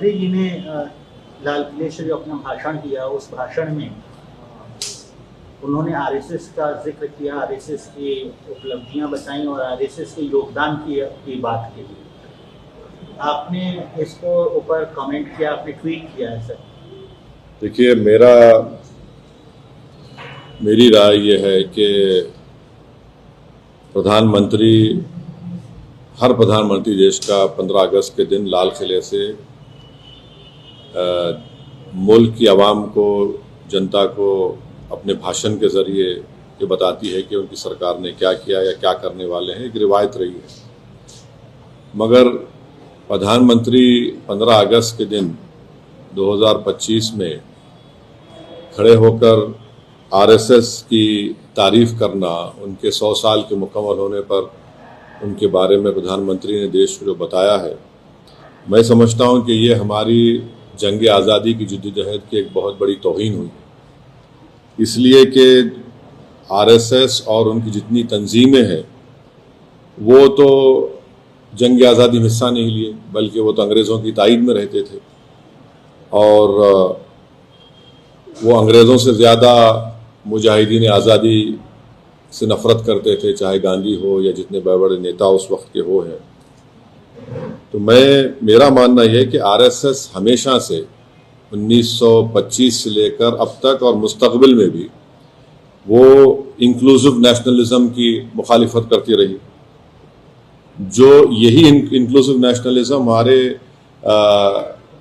प्रधानमंत्री जी ने लाल किले से जो अपना भाषण दिया, उस भाषण में उन्होंने आरएसएस का जिक्र किया, आरएसएस की उपलब्धियां बताई और आरएसएस के योगदान की बात की। आपने इसको ऊपर कमेंट किया, आपने ट्वीट किया है सर। देखिए, मेरी राय ये है कि हर प्रधानमंत्री देश का 15 अगस्त के दिन लाल किले से मुल्क की आवाम को, जनता को अपने भाषण के ज़रिए ये बताती है कि उनकी सरकार ने क्या किया या क्या करने वाले हैं। एक रिवायत रही है। मगर प्रधानमंत्री 15 अगस्त के दिन 2025 में खड़े होकर आरएसएस की तारीफ करना, उनके 100 साल के मुकम्मल होने पर उनके बारे में प्रधानमंत्री ने देश को जो बताया है, मैं समझता हूं कि ये हमारी जंग आज़ादी की जद्दोजहद की एक बहुत बड़ी तौहीन हुई। इसलिए कि आरएसएस और उनकी जितनी तंजीमें हैं वो तो जंग आज़ादी में हिस्सा नहीं लिए, बल्कि वो तो अंग्रेज़ों की ताईद में रहते थे और वो अंग्रेज़ों से ज़्यादा मुजाहिदीन आज़ादी से नफ़रत करते थे, चाहे गांधी हो या जितने बड़े बड़े नेता उस वक्त के हो हैं। तो मेरा मानना यह है कि आरएसएस हमेशा से 1925 से लेकर अब तक और मुस्तकबिल में भी वो इंक्लूसिव नेशनलिज्म की मुखालिफत करती रही। जो यही इंक्लूसिव नेशनलिज्म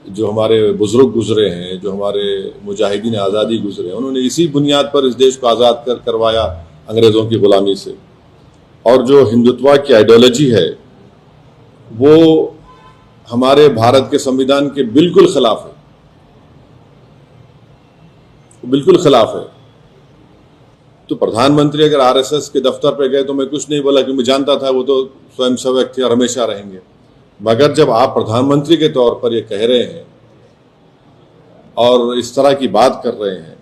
जो हमारे बुजुर्ग गुजरे हैं, जो हमारे मुजाहिदीन आज़ादी गुजरे हैं, उन्होंने इसी बुनियाद पर इस देश को आज़ाद करवाया अंग्रेज़ों की ग़ुलामी से। और जो हिंदुत्व की आइडियोलॉजी है वो हमारे भारत के संविधान के बिल्कुल खिलाफ है, बिल्कुल खिलाफ है। तो प्रधानमंत्री अगर आरएसएस के दफ्तर पे गए तो मैं कुछ नहीं बोला, क्योंकि मैं जानता था वो तो स्वयंसेवक थे और हमेशा रहेंगे। मगर जब आप प्रधानमंत्री के तौर पर ये कह रहे हैं और इस तरह की बात कर रहे हैं,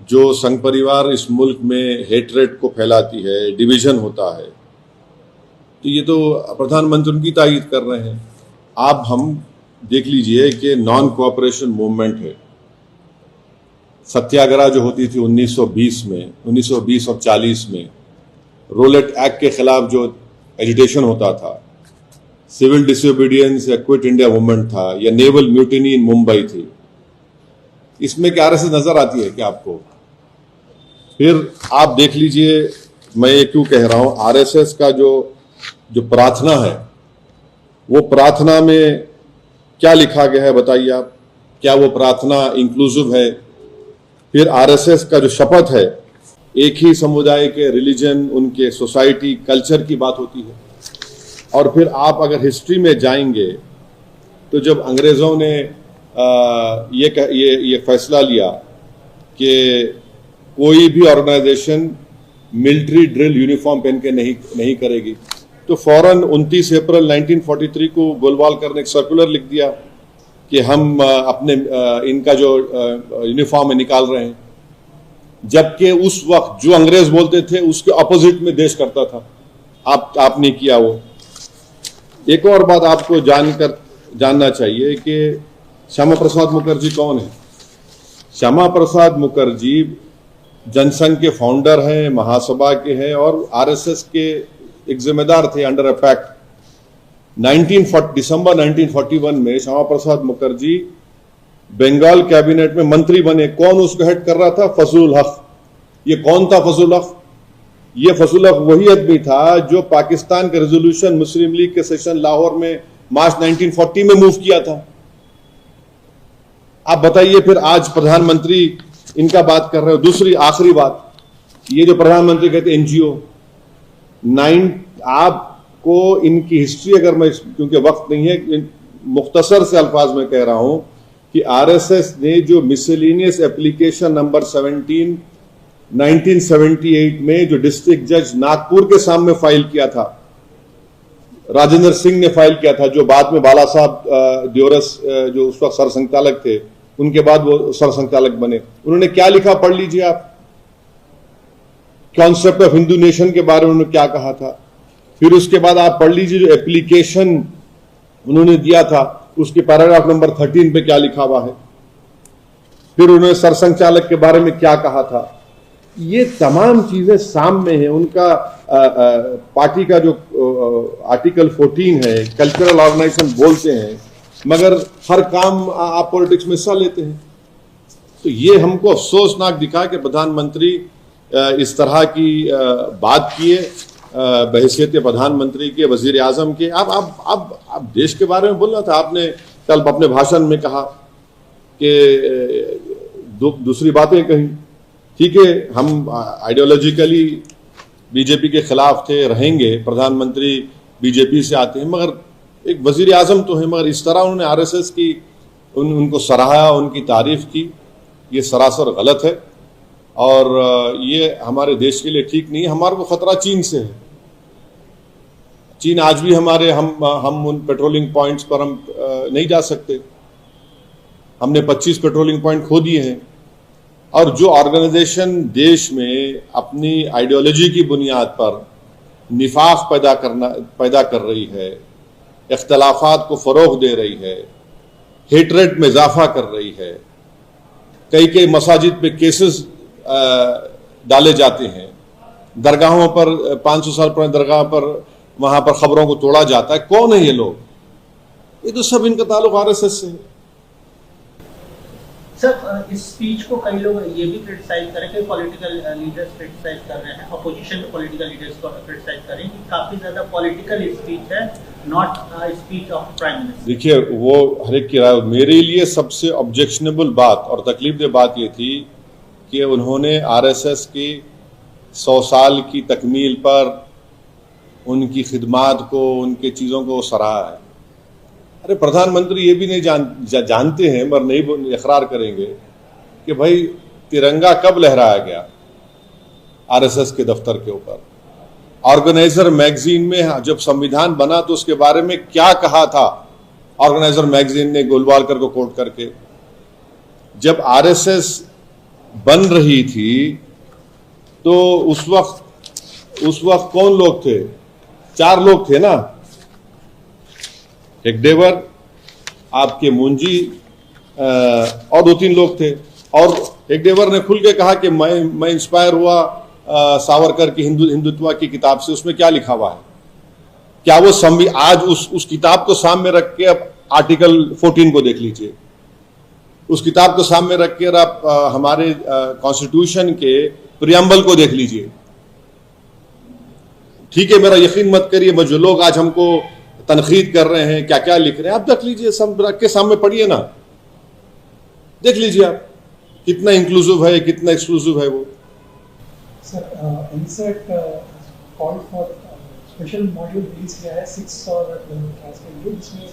जो संघ परिवार इस मुल्क में हेटरेट को फैलाती है, डिवीजन होता है, तो ये तो प्रधानमंत्री उनकी तायीद कर रहे हैं। आप हम देख लीजिए कि नॉन कोऑपरेशन मूवमेंट है। सत्याग्रह जो होती थी 1920 और 40 में, रोलेट एक्ट के खिलाफ जो एजिटेशन होता था, सिविल डिसोबीडियंस या क्विट इंडिया मूवमेंट था, या नेवल म्यूटिनी इन मुंबई थी, इसमें क्या आरएसएस नजर आती है क्या आपको? फिर आप देख लीजिए, मैं ये क्यों कह रहा हूं, आरएसएस का जो प्रार्थना है, वो प्रार्थना में क्या लिखा गया है बताइए आप? क्या वो प्रार्थना इंक्लूसिव है? फिर आरएसएस का जो शपथ है, एक ही समुदाय के, रिलीजन, उनके सोसाइटी, कल्चर की बात होती है। और फिर आप अगर हिस्ट्री में जाएंगे तो जब अंग्रेज़ों ने ये फैसला लिया कि कोई भी ऑर्गेनाइजेशन मिलिट्री ड्रिल यूनिफॉर्म पहन के नहीं करेगी, तो फौरन 29 अप्रैल 1943 को गोलवालकर ने एक सर्कुलर लिख दिया कि हम अपने इनका जो यूनिफॉर्म निकाल रहे हैं। जबकि उस वक्त जो अंग्रेज बोलते थे उसके ऑपोजिट में देश करता था। आपने किया वो। एक और बात आपको जानना चाहिए कि श्यामा प्रसाद मुखर्जी कौन है। श्यामा प्रसाद मुखर्जी जनसंघ के फाउंडर हैं, महासभा के हैं और आरएसएस के एक जिम्मेदार थे अंडर अ पैक्ट। दिसंबर 1941 में श्यामा प्रसाद मुखर्जी बंगाल कैबिनेट में मंत्री बने। कौन उसको हेड कर रहा था? फजलुल हक। ये कौन था फजलुल हक? ये फजलुल हक वही आदमी था जो पाकिस्तान के रेजोल्यूशन मुस्लिम लीग के सेशन लाहौर में मार्च 1940 में मूव किया था। आप बताइए फिर आज प्रधानमंत्री इनका बात कर रहे हो। दूसरी आखिरी बात, ये जो प्रधानमंत्री कहते एनजीओ, आपको इनकी हिस्ट्री अगर मैं, क्योंकि वक्त नहीं है, मुख्तसर से अल्फाज में कह रहा हूं कि आरएसएस ने जो मिसलेनियस एप्लीकेशन नंबर 17 1978 में जो डिस्ट्रिक्ट जज नागपुर के सामने फाइल किया था, राजेंद्र सिंह ने फाइल किया था, जो बाद में बाला साहब दियोरस जो उस वक्त सरसंघचालक थे, उनके बाद वो सरसंघचालक बने। उन्होंने क्या लिखा पढ़ लीजिए आप। कॉन्सेप्ट ऑफ हिंदू नेशन के बारे में उन्होंने क्या कहा था। फिर उसके बाद आप पढ़ लीजिए जो एप्लीकेशन उन्होंने दिया था उसके पैराग्राफ नंबर 13 पे क्या लिखा हुआ है, फिर उन्होंने सरसंघचालक के बारे में क्या कहा था, ये तमाम चीजें सामने हैं। उनका पार्टी का जो आर्टिकल 14 है, कल्चरल ऑर्गेनाइजेशन बोलते हैं, मगर हर काम आप पॉलिटिक्स में हिस्सा लेते हैं। तो ये हमको अफसोसनाक दिखा कि प्रधानमंत्री इस तरह की बात किए बहैसियत प्रधानमंत्री के, वजीर आजम के। आप देश के बारे में बोलना था। आपने कल अपने भाषण में कहा कि दूसरी बातें कही। ठीक है, हम आइडियोलॉजिकली बीजेपी के खिलाफ थे, रहेंगे, प्रधानमंत्री बीजेपी से आते हैं, मगर एक वजीर आजम तो है। मगर इस तरह उन्होंने आरएसएस की उनको सराहा, उनकी तारीफ की, ये सरासर गलत है और ये हमारे देश के लिए ठीक नहीं है। हमारे को खतरा चीन से है। चीन आज भी हम उन पेट्रोलिंग पॉइंट्स पर हम नहीं जा सकते। हमने 25 पेट्रोलिंग पॉइंट खो दिए हैं। और जो ऑर्गेनाइजेशन देश में अपनी आइडियोलॉजी की बुनियाद पर निफाक पैदा कर रही है, इख्तलाफात को फरोग दे रही है, हेटरेट में इजाफा कर रही है, कई मसाजिद पे केसेस डाले जाते हैं, दरगाहों पर 500 साल पुरानी दरगाह पर वहां पर खबरों को तोड़ा जाता है। कौन है ये लोग? ये तो सब इनका ताल्लुक आरएसएस से है। सर, इस स्पीच को कई लोग ये भी क्रिटिसाइज करें कि पॉलिटिकल लीडर्स क्रिटिसाइज कर रहे हैं, अपोजिशन के पॉलिटिकल लीडर्स को क्रिटिसाइज करें कि काफी ज्यादा पॉलिटिकल स्पीच है, not speech of prime minister. देखिए, वो हर एक की राय। मेरे लिए सबसे ऑब्जेक्शनेबल बात और तकलीफदेह बात ये थी कि उन्होंने आरएसएस की 100 साल की तकमील पर उनकी खिदमात को, उनके चीज़ों को सराहा है। अरे प्रधानमंत्री ये भी नहीं जानते हैं, मगर नहीं इकरार करेंगे कि भाई तिरंगा कब लहराया गया आरएसएस के दफ्तर के ऊपर। ऑर्गेनाइजर मैगजीन में जब संविधान बना तो उसके बारे में क्या कहा था ऑर्गेनाइजर मैगजीन ने, गोलवालकर को कोट करके। जब आरएसएस बन रही थी तो उस वक्त कौन लोग थे? 4 लोग थे ना, हेगडेवर, आपके मुंजी और 2-3 लोग थे। और हेगडेवर ने खुल के कहा कि मैं इंस्पायर हुआ सावरकर की हिंदुत्व की किताब से। उसमें क्या लिखा हुआ है? क्या वो आज उस किताब को सामने रख के अब आर्टिकल 14 को देख लीजिए। उस किताब को सामने रख के आप हमारे कॉन्स्टिट्यूशन के प्रियम्बल को देख लीजिए। ठीक है, मेरा यकीन मत करिए, मगर जो लोग आज हमको तनखीद कर रहे हैं, क्या क्या लिख रहे हैं, आप देख लीजिए, सब रख के सामने पढ़िए ना, देख लीजिए आप कितना इंक्लूसिव है, कितना एक्सक्लूसिव है वो। Sir, inset call for special module release किया है 6 और 12 क्लास के लिए, जिसमें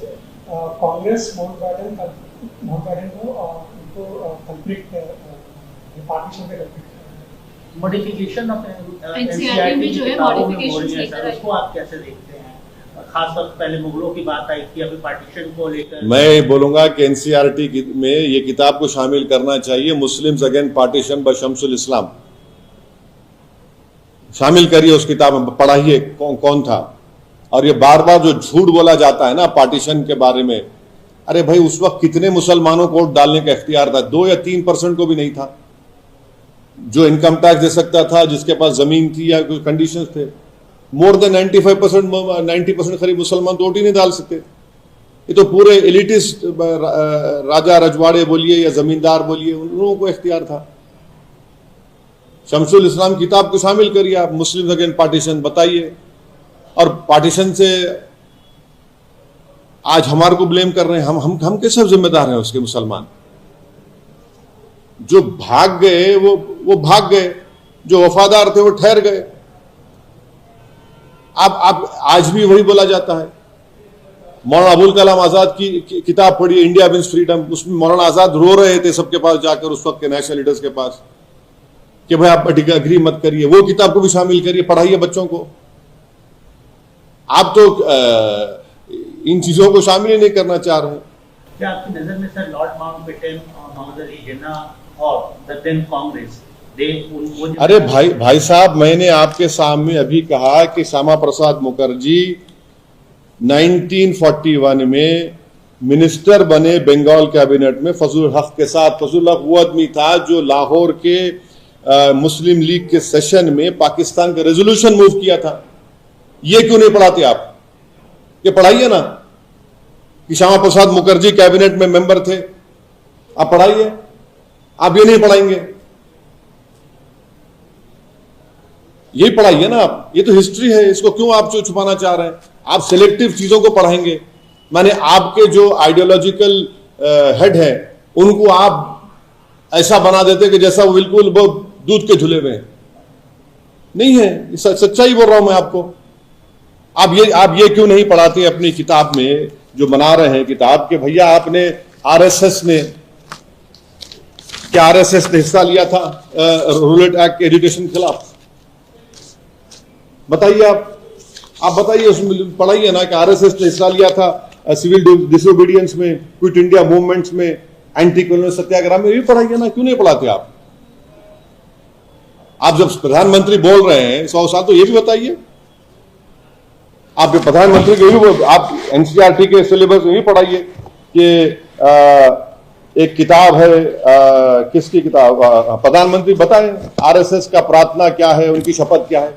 कांग्रेस माउंटबेटन को उनको कल्प्रिट पार्टीशन पे कल्प्रिट मॉडिफिकेशन ऑफ एनसीईआरटी में जो है मॉडिफिकेशंस लेकर आए, उसको आप कैसे देखते हैं? खासतौर पर पहले मुगलों की बात आई थी, अभी पार्टीशन को लेकर। मैं बोलूंगा कि एनसीईआरटी में ये किताब को शामिल करना चाहिए, Muslims against partition by Shamsul Islam. शामिल करिए उस किताब में, पढ़ाइए कौन था। और ये बार बार जो झूठ बोला जाता है ना पार्टीशन के बारे में, अरे भाई उस वक्त कितने मुसलमानों को वोट डालने का इख्तियार था? 2 या 3% को भी नहीं था जो इनकम टैक्स दे सकता था, जिसके पास जमीन थी या कोई कंडीशंस थे। मोर देन 90% करीब मुसलमान वोट ही नहीं डाल सकते। ये तो पूरे एलिटिस्ट राजा रजवाड़े बोलिए या जमींदार बोलिए, उन लोगों को इख्तियार था। शम्सुल इस्लाम किताब को शामिल करिए आप, मुस्लिम अगेंस्ट पार्टीशन बताइए। और पार्टीशन से आज हमारे को ब्लेम कर रहे हैं, हम कैसे जिम्मेदार हैं उसके? मुसलमान जो भाग गए वो भाग गए, जो वफादार थे वो ठहर गए। आप आज भी वही बोला जाता है। मौलाना अबुल कलाम आजाद की किताब पढ़िए, इंडिया विंस फ्रीडम। उसमें मौलाना आजाद रो रहे थे सबके पास जाकर, उस वक्त के नेशनल लीडर्स के पास, कि भाई आप अग्री मत करिए। वो किताब को भी शामिल करिए, पढ़ाइए बच्चों को। आप तो इन चीजों को शामिल ही नहीं करना चाह रहे हैं। क्या आपकी नजर में sir lord Mountbatten, Mohammad Ali Jinnah और द देन कांग्रेस, अरे भाई साहब, मैंने आपके सामने अभी कहा कि श्यामा प्रसाद मुखर्जी 1941 में मिनिस्टर बने बंगाल कैबिनेट में फजलुल हक के साथ। फजलुल हक वो आदमी था जो लाहौर के मुस्लिम लीग के सेशन में पाकिस्तान का रेजोल्यूशन मूव किया था। ये क्यों नहीं पढ़ाते आप? ये पढ़ाइए ना कि श्यामा प्रसाद मुखर्जी कैबिनेट में मेंबर थे, आप पढ़ाइए। आप ये नहीं पढ़ाएंगे, यही पढ़ाइए ना आप। ये तो हिस्ट्री है, इसको क्यों आप जो छुपाना चाह रहे हैं? आप सिलेक्टिव चीजों को पढ़ाएंगे, माने आपके जो आइडियोलॉजिकल हेड है उनको आप ऐसा बना देते कि जैसा वो बिल्कुल वो दूध के झूले में नहीं है। सच्चाई बोल रहा हूं मैं आपको। आप ये क्यों नहीं पढ़ाते अपनी किताब में जो बना रहे हैं किताब के भैया आपने आरएसएस ने हिस्सा लिया था रूलेट एक्ट के एजुकेशन के खिलाफ? बताइए आप बताइए, उसमें पढ़ाइए ना कि आरएसएस ने हिस्सा लिया था सिविल डिसोबीडियंस में, क्विट इंडिया मूवमेंट्स में, एंटी कॉलोनियल सत्याग्रह में। ये पढ़ाइए ना, क्यों नहीं पढ़ाते आप? आप जब प्रधानमंत्री बोल रहे हैं 100 साल, तो ये भी बताइए। आप प्रधानमंत्री के आप एनसीईआरटी के सिलेबस में भी पढ़ाइए कि एक किताब है, किसकी किताब, प्रधानमंत्री बताएं आरएसएस का प्रार्थना क्या है, उनकी शपथ क्या है,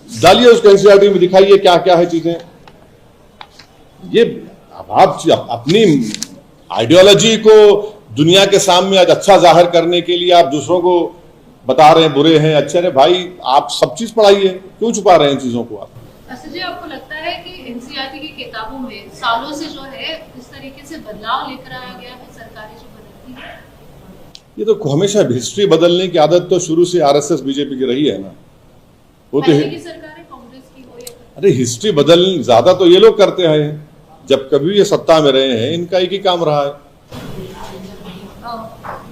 डालिए उसको एनसीईआरटी में, दिखाइए क्या क्या है चीजें। ये आप अपनी आइडियोलॉजी को दुनिया के सामने आज अच्छा जाहिर करने के लिए आप दूसरों को बता रहे हैं बुरे हैं अच्छे हैं। भाई आप सब चीज पढ़ाइए, क्यों छुपा रहे हैं इन चीजों को आप? असद जी, आपको लगता है कि एनसीईआरटी की किताबों में सालों से जो है इस तरीके से बदलाव लेकर आया गया है, सरकारें जो बदलती है? ये तो हमेशा हिस्ट्री बदलने की आदत तो शुरू से आरएसएस बीजेपी की रही है ना। वो तो सरकारें कांग्रेस की हो या अरे हिस्ट्री बदल ज्यादा तो ये लोग करते हैं, जब कभी ये सत्ता में रहे हैं इनका एक ही काम रहा है।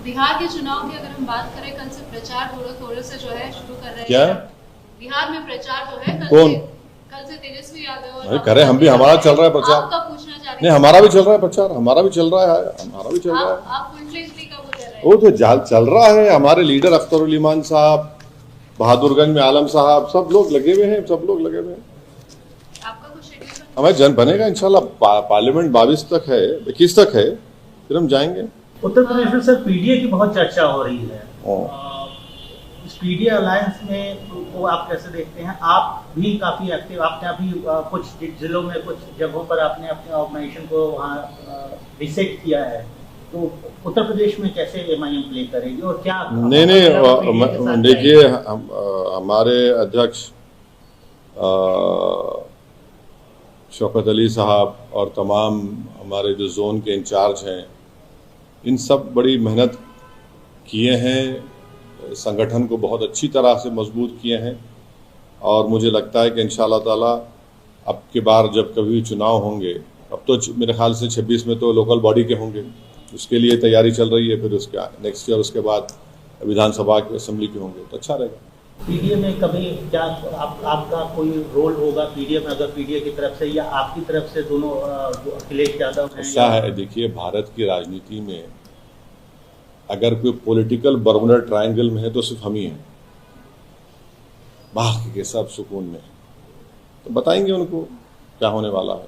बिहार के चुनाव की अगर हम बात करें, कल से प्रचार थोड़े से जो है शुरू कर रहे हैं। क्या बिहार में प्रचार जो है कल से तेजस्वी यादव और करे, हम भी, हमारा चल रहा है प्रचार। आपका पूछना चाह रहे हैं? नहीं, हमारा भी चल रहा है प्रचार, हमारा भी चल रहा है। आप फुल-फ्लेज्डली कब हो रहे हैं? वो तो चल रहा है। हमारे लीडर अख्तरुल ईमान साहब, बहादुरगंज में आलम साहब, सब लोग लगे हुए हैं। आपका कुछ शेड्यूल हमारे जन बनेगा इंशाल्लाह। पार्लियामेंट 22 तक है, 21 तक है, फिर हम जाएंगे। उत्तर प्रदेश में सर पीडीए की बहुत चर्चा हो रही है। इस पीडीए अलायंस में वो आप कैसे देखते हैं? आप भी काफी एक्टिव, आपने अभी कुछ जिलों में कुछ जगहों पर आपने अपने ऑर्गेनाइजेशन को वहाँ रिसेट किया है, तो उत्तर प्रदेश में कैसे एमआईएम प्ले करेगी और क्या? नहीं, देखिए हमारे अध्यक्ष शौकत अली साहब और तमाम हमारे जो जोन के इंचार्ज हैं, इन सब बड़ी मेहनत किए हैं, संगठन को बहुत अच्छी तरह से मजबूत किए हैं। और मुझे लगता है कि इंशाअल्लाह ताला अब की बार जब कभी चुनाव होंगे, अब तो मेरे ख्याल से 26 में तो लोकल बॉडी के होंगे, उसके लिए तैयारी चल रही है। फिर उसके नेक्स्ट ईयर उसके बाद विधानसभा के असेंबली के होंगे, तो अच्छा रहेगा। पीडीए में कभी क्या आपका कोई रोल होगा पीडीए में, अगर पीडीए की तरफ से या आपकी तरफ से? दोनों जो अखिलेश यादव हैं, ऐसा है, देखिए भारत की राजनीति में अगर कोई पॉलिटिकल बर्मुडा ट्रायंगल में है तो सिर्फ हम ही हैं, बाकी के सब सुकून में। तो बताएंगे उनको क्या होने वाला है।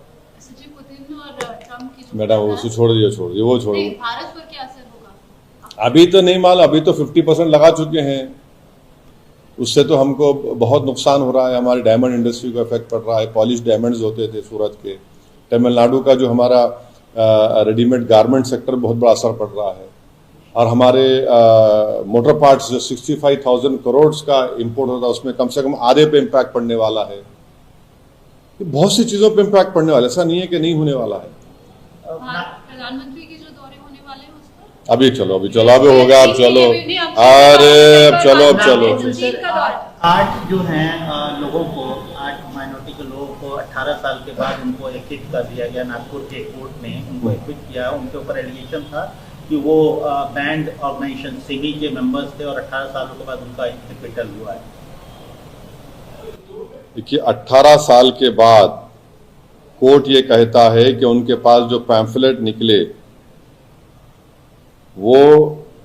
मैडम उसे छोड़ दिए, वो छोड़। भारत पर क्या असर होगा? अभी तो नहीं मालूम, अभी तो 50% लगा चुके हैं, उससे तो हमको बहुत नुकसान हो रहा है। हमारे डायमंड इंडस्ट्री को इफेक्ट पड़ रहा है। पॉलिश डायमंड्स होते थे सूरत के, तमिलनाडु का जो हमारा रेडीमेड गारमेंट सेक्टर बहुत बड़ा असर पड़ रहा है। और हमारे मोटर पार्ट्स जो 65,000 करोड़ का इंपोर्ट होता है, उसमें कम से कम आधे पे इम्पैक्ट पड़ने वाला है। बहुत सी चीजों पे इम्पैक्ट पड़ने वाला है, ऐसा नहीं है कि नहीं होने वाला है। प्रधानमंत्री के जो दौरे होने वाले हैं उस पर अभी अभी हो गया, अब चलो, अरे अब चलो। 8 जो हैं लोगों को, 8 माइनॉरिटी के लोगों को 18 साल के बाद उनको एक्विट कर दिया गया। नागपुर के कोर्ट ने उनको एक्विट किया। उनके ऊपर एलिगेशन था कि वो बैंड ऑर्गेनाइजेशन सिमी के मेंबर्स थे और 18 सालों के बाद उनका एक्विटल हुआ है। देखिए 18 साल के बाद कोर्ट ये कहता है कि उनके पास जो पैम्फलेट निकले वो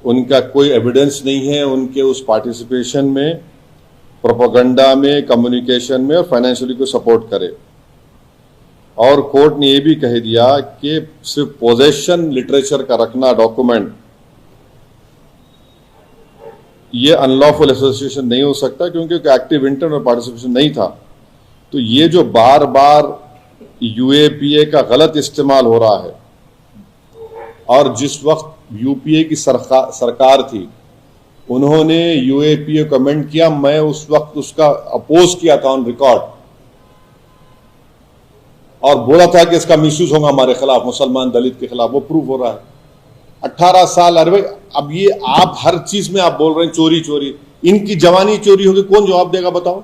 उनका कोई एविडेंस नहीं है उनके उस पार्टिसिपेशन में, प्रोपेगेंडा में, कम्युनिकेशन में और फाइनेंशियली को सपोर्ट करे। और कोर्ट ने ये भी कह दिया कि सिर्फ पोजेशन लिटरेचर का रखना डॉक्यूमेंट, ये अनलॉफुल एसोसिएशन नहीं हो सकता क्योंकि एक्टिव इंटर्न और पार्टिसिपेशन नहीं था। तो ये जो बार बार यूएपीए का गलत इस्तेमाल हो रहा है, और जिस वक्त यूपीए की सरकार थी उन्होंने यूएपीए को कमेंट किया, मैं उस वक्त उसका अपोज किया था ऑन रिकॉर्ड और बोला था कि इसका मिसयूज होगा हमारे खिलाफ, मुसलमान दलित के खिलाफ। वो प्रूफ हो रहा है। 18 साल। अरे भाई, अब ये आप हर चीज में आप बोल रहे हैं चोरी चोरी, इनकी जवानी चोरी होगी, कौन जवाब देगा बताओ?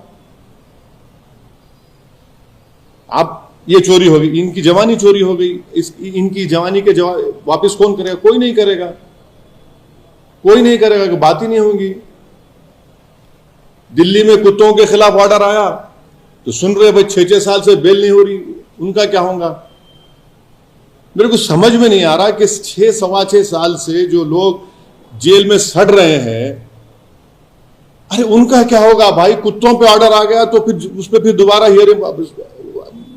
आप ये चोरी होगी, इनकी जवानी चोरी हो गई, इनकी जवानी के वापस कौन करेगा? कोई नहीं करेगा, कोई नहीं करेगा, कि बात ही नहीं होगी। दिल्ली में कुत्तों के खिलाफ ऑर्डर आया तो सुन रहे भाई 6-6 साल से बेल नहीं हो रही, उनका क्या होगा? मेरे को समझ में नहीं आ रहा कि 6-6.25 साल से जो लोग जेल में सड़ रहे हैं, अरे उनका क्या होगा भाई? कुत्तों पे ऑर्डर आ गया तो फिर उस पर फिर दोबारा हियरिंग।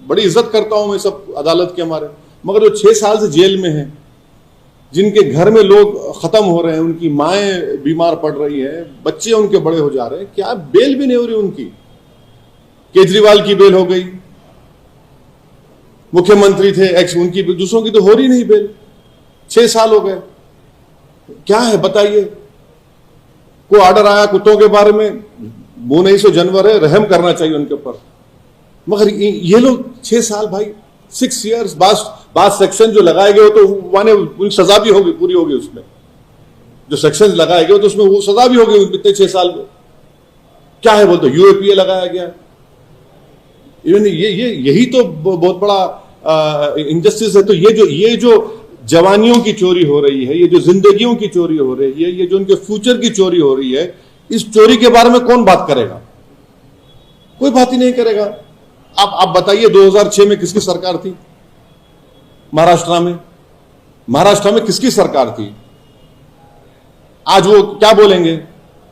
बड़ी इज्जत करता हूं मैं सब अदालत के हमारे, मगर जो 6 साल से जेल में हैं, जिनके घर में लोग खत्म हो रहे हैं, उनकी माएं बीमार पड़ रही है, बच्चे उनके बड़े हो जा रहे हैं, क्या बेल भी नहीं हो रही उनकी? केजरीवाल की बेल हो गई, मुख्यमंत्री थे एक्स, उनकी दूसरों की तो हो रही नहीं बेल। 6 साल हो गए, क्या है बताइए? कोई ऑर्डर आया कुत्तों के बारे में, वो नहीं सो जानवर है, रहम करना चाहिए उनके ऊपर, मगर ये लोग 6 साल भाई, 6 years बाद सेक्शन जो लगाए गए तो माने उनकी सजा भी होगी, पूरी होगी उसमें। जो सेक्शन लगाए गए तो उसमें वो सजा भी होगी इतने 6 साल में। क्या है बोलते, यूएपीए लगाया गया। इवन यही तो बहुत बड़ा इनजस्टिस है। तो ये जो जवानियों की चोरी हो रही है, ये जो जिंदगियों की चोरी हो रही है, ये जो उनके फ्यूचर की चोरी हो रही है, इस चोरी के बारे में कौन बात करेगा? कोई बात ही नहीं करेगा। आप बताइए 2006 में किसकी सरकार थी महाराष्ट्र में? महाराष्ट्र में किसकी सरकार थी? आज वो क्या बोलेंगे?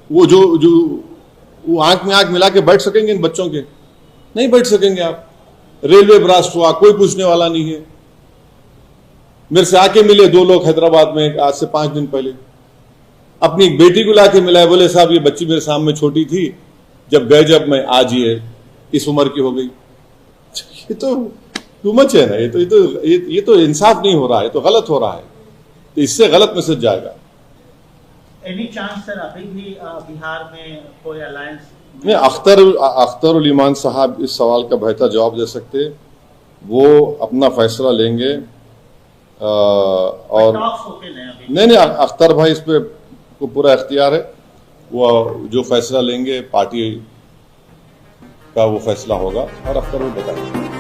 वो जो वो आंख में आंख मिला के बैठ सकेंगे इन बच्चों के? नहीं बैठ सकेंगे। आप रेलवे ब्लास्ट हुआ, कोई पूछने वाला नहीं है। मेरे से आके मिले 2 लोग हैदराबाद में आज से 5 दिन पहले, अपनी एक बेटी को लाके मिला है, बोले साहब ये बच्ची मेरे सामने छोटी थी, जब मैं आज ये इस उम्र की हो गई। ये तो टू मच है ना, ये तो इंसाफ नहीं हो रहा है, ये तो गलत हो रहा है। तो इससे गलत मैसेज जाएगा। एनी चांस सर अभी भी बिहार में कोई अलायंस? नहीं, अख्तर उल ईमान साहब इस सवाल का बेहतर जवाब दे सकते। वो अपना फैसला लेंगे और नहीं, अख्तर भाई इस पे को पूरा इख्तियार है। वो जो फैसला लेंगे पार्टी का वो फैसला होगा और अख्तर वो बताएंगे।